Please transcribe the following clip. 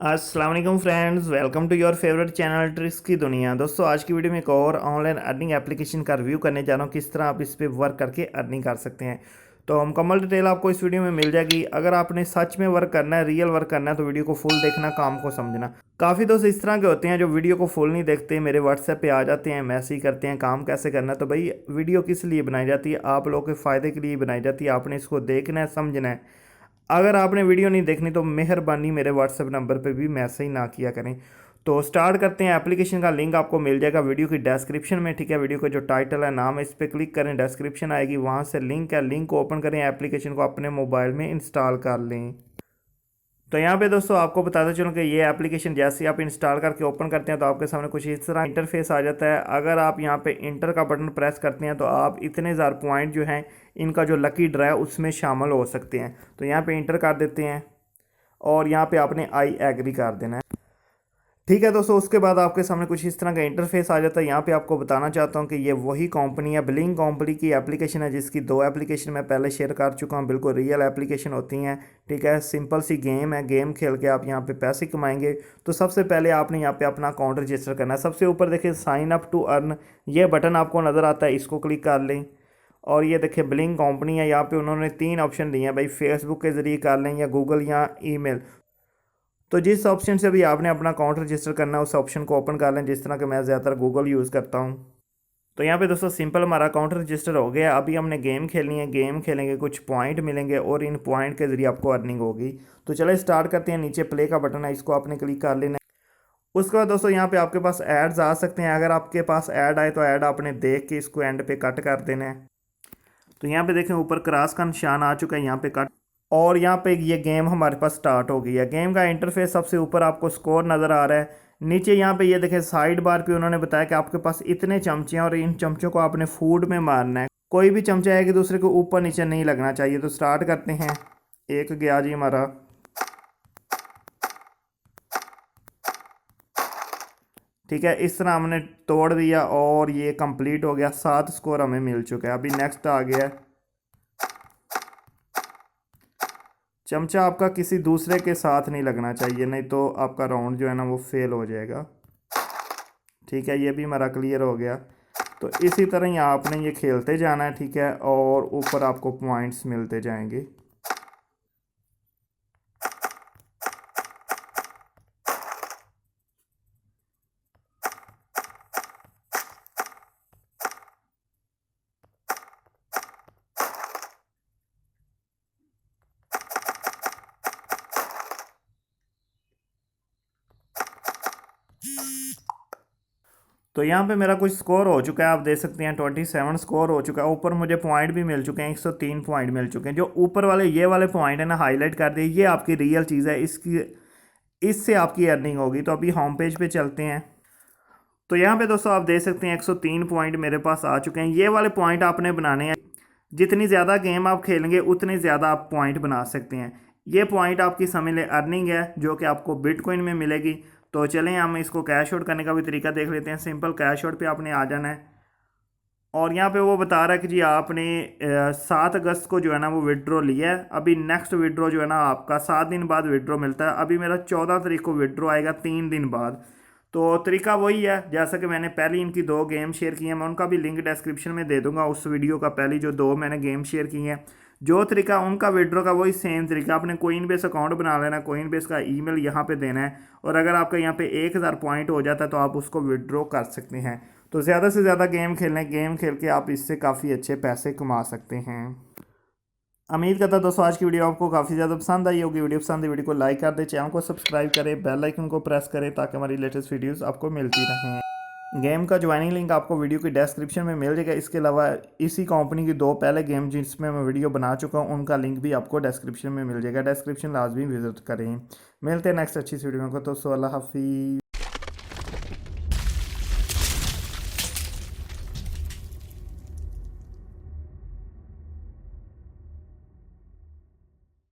अस्सलाम वालेकुम friends, welcome to your favourite channel tricks की दुनिया। दोस्तों आज की वीडियो में एक और ऑनलाइन अर्निंग एप्लीकेशन का रिव्यू करने जा रहा हूँ, किस तरह आप इस पे वर्क करके अर्निंग कर सकते हैं। तो मुकम्मल डिटेल आपको इस वीडियो में मिल जाएगी। अगर आपने सच में वर्क करना है, रियल वर्क करना है, तो वीडियो को फुल देखना, काम को समझना। काफ़ी दोस्त इस तरह के होते हैं जो वीडियो को फुल नहीं देखते, मेरे व्हाट्सएप पे आ जाते हैं, मैसेज करते हैं काम कैसे करना है। तो भाई वीडियो किस लिए बनाई जाती है? आप लोगों के फ़ायदे के लिए बनाई जाती है। आपने इसको देखना है, समझना है। अगर आपने वीडियो नहीं देखनी तो मेहरबानी मेरे व्हाट्सएप नंबर पे भी मैसेज ना किया करें। तो स्टार्ट करते हैं। एप्लीकेशन का लिंक आपको मिल जाएगा वीडियो की डिस्क्रिप्शन में, ठीक है। वीडियो का जो टाइटल है, नाम है, इस पर क्लिक करें, डिस्क्रिप्शन आएगी, वहाँ से लिंक है, लिंक को ओपन करें, एप्लीकेशन को अपने मोबाइल में इंस्टॉल कर लें। तो यहाँ पे दोस्तों आपको बताता चलूँ कि ये एप्लीकेशन जैसे ही आप इंस्टॉल करके ओपन करते हैं तो आपके सामने कुछ इस तरह इंटरफेस आ जाता है। अगर आप यहाँ पे इंटर का बटन प्रेस करते हैं तो आप इतने हज़ार पॉइंट जो हैं इनका जो लकी ड्रा है उसमें शामिल हो सकते हैं। तो यहाँ पे इंटर कर देते हैं और यहाँ पे आपने आई एग्री कर देना है, ठीक है दोस्तों। उसके बाद आपके सामने कुछ इस तरह का इंटरफेस आ जाता है। यहाँ पे आपको बताना चाहता हूँ कि ये वही कंपनी है, ब्लिंक कंपनी की एप्लीकेशन है, जिसकी दो एप्लीकेशन मैं पहले शेयर कर चुका हूँ। बिल्कुल रियल एप्लीकेशन होती हैं, ठीक है। सिंपल सी गेम है, गेम खेल के आप यहाँ पे पैसे कमाएंगे। तो सबसे पहले आपने यहाँ पे अपना अकाउंट रजिस्टर करना है। सबसे ऊपर देखिए साइन अप टू अर्न, ये बटन आपको नज़र आता है, इसको क्लिक कर लें। और ये देखिए ब्लिंक कंपनी है, यहाँ पे उन्होंने 3 ऑप्शन दिए हैं भाई, फेसबुक के ज़रिए कर लें या गूगल या ईमेल। तो जिस ऑप्शन से भी आपने अपना अकाउंट रजिस्टर करना है उस ऑप्शन को ओपन कर लें, जिस तरह के मैं ज़्यादातर गूगल यूज़ करता हूँ। तो यहाँ पे दोस्तों सिंपल हमारा अकाउंट रजिस्टर हो गया। अभी हमने गेम खेलनी है, गेम खेलेंगे, कुछ पॉइंट मिलेंगे और इन पॉइंट के ज़रिए आपको अर्निंग होगी। तो चले स्टार्ट करते हैं। नीचे प्ले का बटन है, इसको आपने क्लिक कर लेना है। उसके बाद दोस्तों यहाँ पे आपके पास एड्स आ सकते हैं। अगर आपके पास ऐड आए तो ऐड आपने देख के इसको एंड पे कट कर देना है। तो यहाँ पे देखें ऊपर क्रॉस का निशान आ चुका है, यहाँ पे कट। और यहाँ पे ये गेम हमारे पास स्टार्ट हो गई है। गेम का इंटरफेस सबसे ऊपर आपको स्कोर नज़र आ रहा है। नीचे यहाँ पे ये देखें साइड बार पे उन्होंने बताया कि आपके पास इतने चमचे हैं और इन चमचों को आपने फूड में मारना है। कोई भी चमचा है कि दूसरे के ऊपर नीचे नहीं लगना चाहिए। तो स्टार्ट करते हैं। एक गया जी हमारा, ठीक है। इस तरह हमने तोड़ दिया और ये कंप्लीट हो गया। 7 स्कोर हमें मिल चुका है। अभी नेक्स्ट आ गया है। चमचा आपका किसी दूसरे के साथ नहीं लगना चाहिए, नहीं तो आपका राउंड जो है ना वो फेल हो जाएगा, ठीक है। ये भी हमारा क्लियर हो गया। तो इसी तरह ही आपने ये खेलते जाना है, ठीक है। और ऊपर आपको पॉइंट्स मिलते जाएंगे। तो यहाँ पे मेरा कुछ स्कोर हो चुका है, आप देख सकते हैं 27 स्कोर हो चुका है। ऊपर मुझे पॉइंट भी मिल चुके हैं, 103 पॉइंट मिल चुके हैं। जो ऊपर वाले ये वाले पॉइंट है ना, हाईलाइट कर दिए, ये आपकी रियल चीज़ है, इसकी इससे आपकी अर्निंग होगी। तो अभी होम पेज पे चलते हैं। तो यहाँ पे दोस्तों आप देख सकते हैं 103 पॉइंट मेरे पास आ चुके हैं। ये वाले पॉइंट आपने बनाने हैं। जितनी ज़्यादा गेम आप खेलेंगे उतने ज़्यादा आप पॉइंट बना सकते हैं। ये पॉइंट आपकी समझ लें अर्निंग है, जो कि आपको बिटकॉइन में मिलेगी। तो चलें हम इसको कैश आउट करने का भी तरीका देख लेते हैं। सिंपल कैश आउट पे आपने आ जाना है और यहाँ पे वो बता रहा है कि जी आपने 7 अगस्त को जो है ना वो विड्रॉ लिया है। अभी नेक्स्ट विड्रॉ जो है ना आपका 7 दिन बाद विड्रॉ मिलता है। अभी मेरा 14 तारीख को विड्रॉ आएगा, 3 दिन बाद। तो तरीका वही है जैसा कि मैंने पहले इनकी 2 गेम शेयर की हैं, मैं उनका भी लिंक डिस्क्रिप्शन में दे दूंगा। उस वीडियो का पहली जो 2 मैंने गेम शेयर की हैं, जो तरीका उनका विड्रॉ का वही सेम तरीका। आपने कोइन बेस अकाउंट बना लेना, कोइन बेस का ईमेल यहाँ पे देना है और अगर आपका यहाँ पे 1000 पॉइंट हो जाता है तो आप उसको विड्रॉ कर सकते हैं। तो ज़्यादा से ज़्यादा गेम खेलें, गेम खेल के आप इससे काफ़ी अच्छे पैसे कमा सकते हैं। उम्मीद करता दोस्तों आज की वीडियो आपको काफ़ी ज़्यादा पसंद आई होगी। वीडियो पसंद है वीडियो को लाइक कर दें, चैनल को सब्सक्राइब करें, बेल आइकन को प्रेस करें ताकि हमारी लेटेस्ट वीडियोस आपको मिलती रहें। गेम का ज्वाइनिंग लिंक आपको वीडियो की डिस्क्रिप्शन में मिल जाएगा। इसके अलावा इसी कंपनी की 2 पहले गेम जिसमें मैं वीडियो बना चुका हूँ उनका लिंक भी आपको डिस्क्रिप्शन में मिल जाएगा। डिस्क्रिप्शन लाजमी विजिट करें। मिलते हैं नेक्स्ट अच्छी वीडियो में। दोस्तों अल्लाह हाफिज़।